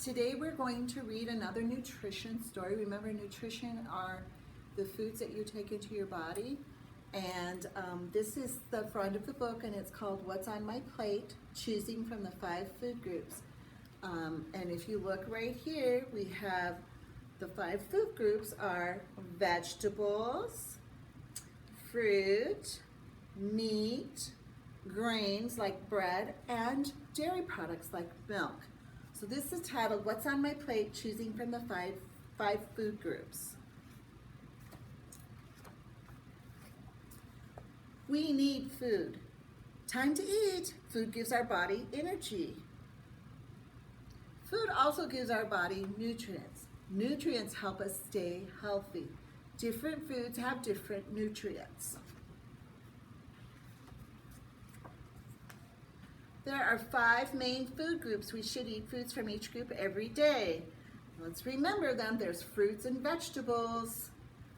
Today we're going to read another nutrition story. Remember, nutrition are the foods that you take into your body. And this is the front of the book, and it's called What's on My Plate? Choosing from the 5 food groups. And if you look right here, we have the 5 food groups are vegetables, fruit, meat, grains like bread, and dairy products like milk. So this is titled, What's on My Plate? Choosing from the five food groups. We need food. Time to eat. Food gives our body energy. Food also gives our body nutrients. Nutrients help us stay healthy. Different foods have different nutrients. There are 5 main food groups. We should eat foods from each group every day. Let's remember them. There's fruits and vegetables.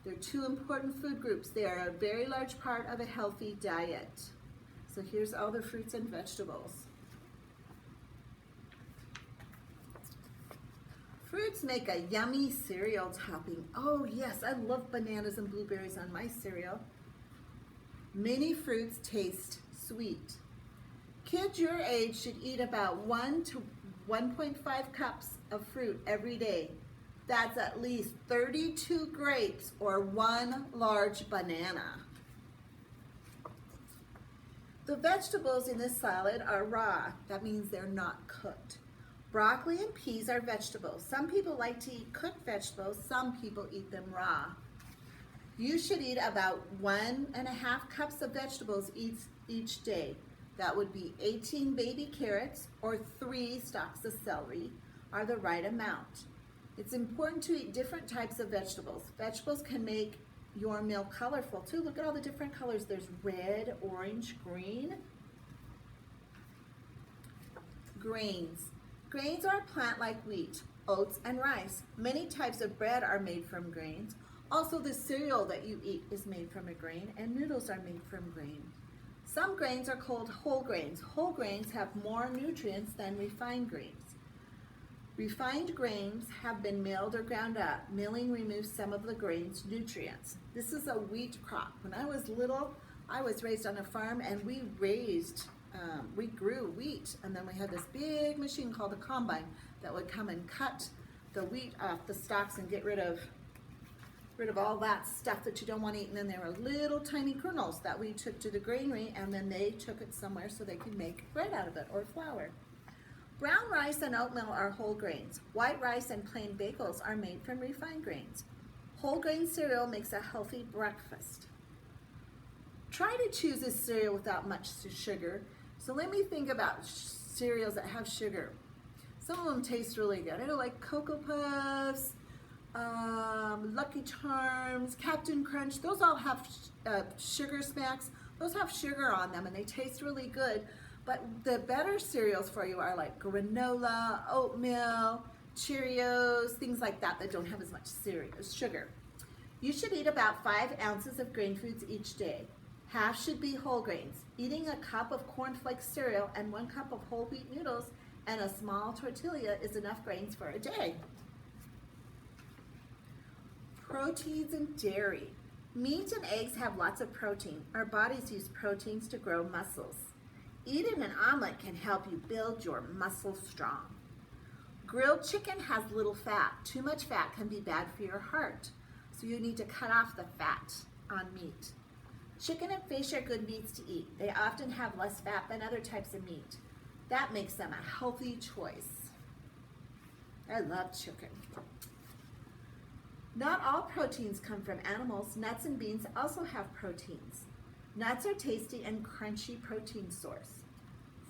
They're 2 important food groups. They are a very large part of a healthy diet. So here's all the fruits and vegetables. Fruits make a yummy cereal topping. Oh yes, I love bananas and blueberries on my cereal. Many fruits taste sweet. Kids your age should eat about 1 to 1.5 cups of fruit every day. That's at least 32 grapes or 1 large banana. The vegetables in this salad are raw. That means they're not cooked. Broccoli and peas are vegetables. Some people like to eat cooked vegetables. Some people eat them raw. You should eat about 1.5 cups of vegetables each day. That would be 18 baby carrots or 3 stalks of celery are the right amount. It's important to eat different types of vegetables. Vegetables can make your meal colorful too. Look at all the different colors. There's red, orange, green. Grains. Grains are a plant like wheat, oats, and rice. Many types of bread are made from grains. Also, the cereal that you eat is made from a grain, and noodles are made from grain. Some grains are called whole grains. Whole grains have more nutrients than refined grains. Refined grains have been milled or ground up. Milling removes some of the grain's nutrients. This is a wheat crop. When I was little, I was raised on a farm, and we grew wheat, and then we had this big machine called a combine that would come and cut the wheat off the stalks and get rid of all that stuff that you don't want to eat. And then there were little tiny kernels that we took to the granary, and then they took it somewhere so they could make bread out of it or flour. Brown rice and oatmeal are whole grains. White rice and plain bagels are made from refined grains. Whole grain cereal makes a healthy breakfast. Try to choose a cereal without much sugar. So let me think about cereals that have sugar. Some of them taste really good. I know, like Cocoa Puffs, Lucky Charms, Captain Crunch. Those all have sugar smacks. Those have sugar on them, and they taste really good. But the better cereals for you are like granola, oatmeal, Cheerios, things like that that don't have as much sugar. You should eat about 5 ounces of grain foods each day. Half should be whole grains. Eating a cup of cornflakes cereal and 1 cup of whole wheat noodles and a small tortilla is enough grains for a day. Proteins and dairy. Meat and eggs have lots of protein. Our bodies use proteins to grow muscles. Eating an omelet can help you build your muscles strong. Grilled chicken has little fat. Too much fat can be bad for your heart, so you need to cut off the fat on meat. Chicken and fish are good meats to eat. They often have less fat than other types of meat. That makes them a healthy choice. I love chicken. Not all proteins come from animals. Nuts and beans also have proteins. Nuts are tasty and crunchy protein source.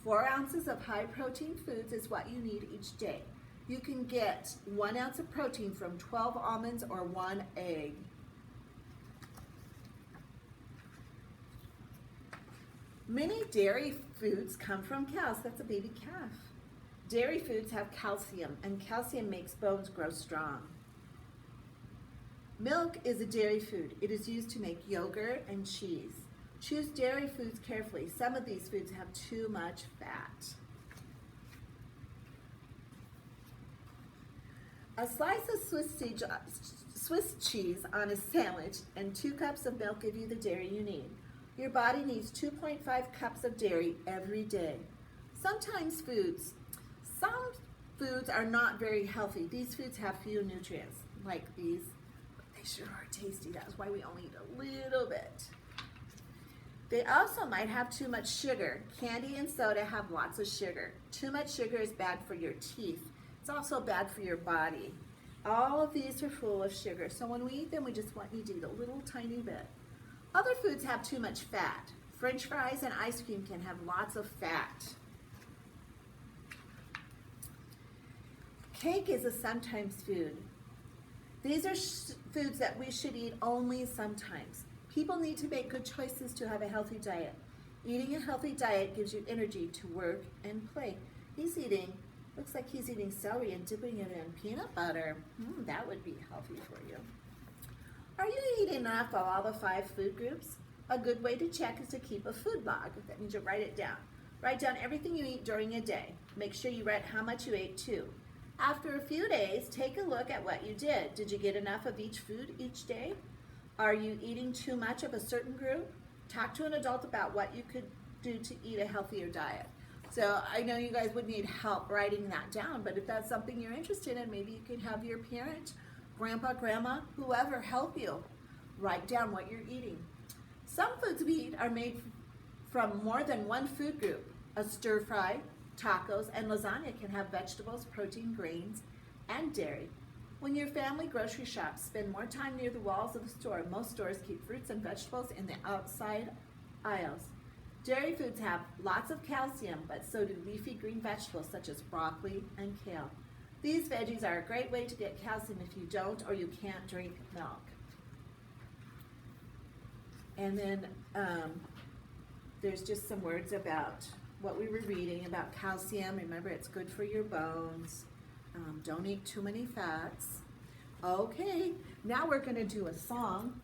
4 ounces of high protein foods is what you need each day. You can get 1 ounce of protein from 12 almonds or 1 egg. Many dairy foods come from cows. That's a baby calf. Dairy foods have calcium, and calcium makes bones grow strong. Milk is a dairy food. It is used to make yogurt and cheese. Choose dairy foods carefully. Some of these foods have too much fat. A slice of Swiss cheese on a sandwich and 2 cups of milk give you the dairy you need. Your body needs 2.5 cups of dairy every day. Some foods are not very healthy. These foods have few nutrients, like these, but they sure are tasty. That's why we only eat a little bit. They also might have too much sugar. Candy and soda have lots of sugar. Too much sugar is bad for your teeth. It's also bad for your body. All of these are full of sugar, so when we eat them, we just want you to eat a little tiny bit. Other foods have too much fat. French fries and ice cream can have lots of fat. Cake is a sometimes food. These are foods that we should eat only sometimes. People need to make good choices to have a healthy diet. Eating a healthy diet gives you energy to work and play. Looks like he's eating celery and dipping it in peanut butter. That would be healthy for you. Are you eating enough of all the 5 food groups? A good way to check is to keep a food log. That means you write it down. Write down everything you eat during a day. Make sure you write how much you ate too. After a few days, take a look at what you did. Did you get enough of each food each day? Are you eating too much of a certain group? Talk to an adult about what you could do to eat a healthier diet. So I know you guys would need help writing that down, but if that's something you're interested in, maybe you could have your parent, grandpa, grandma, whoever help you write down what you're eating. Some foods we eat are made from more than one food group. A stir fry, tacos, and lasagna can have vegetables, protein, grains, and dairy. When your family grocery shops, spend more time near the walls of the store. Most stores keep fruits and vegetables in the outside aisles. Dairy foods have lots of calcium, but so do leafy green vegetables such as broccoli and kale. These veggies are a great way to get calcium if you don't or you can't drink milk. And then there's just some words about what we were reading about calcium. Remember, it's good for your bones. Don't eat too many fats. Okay, now we're going to do a song.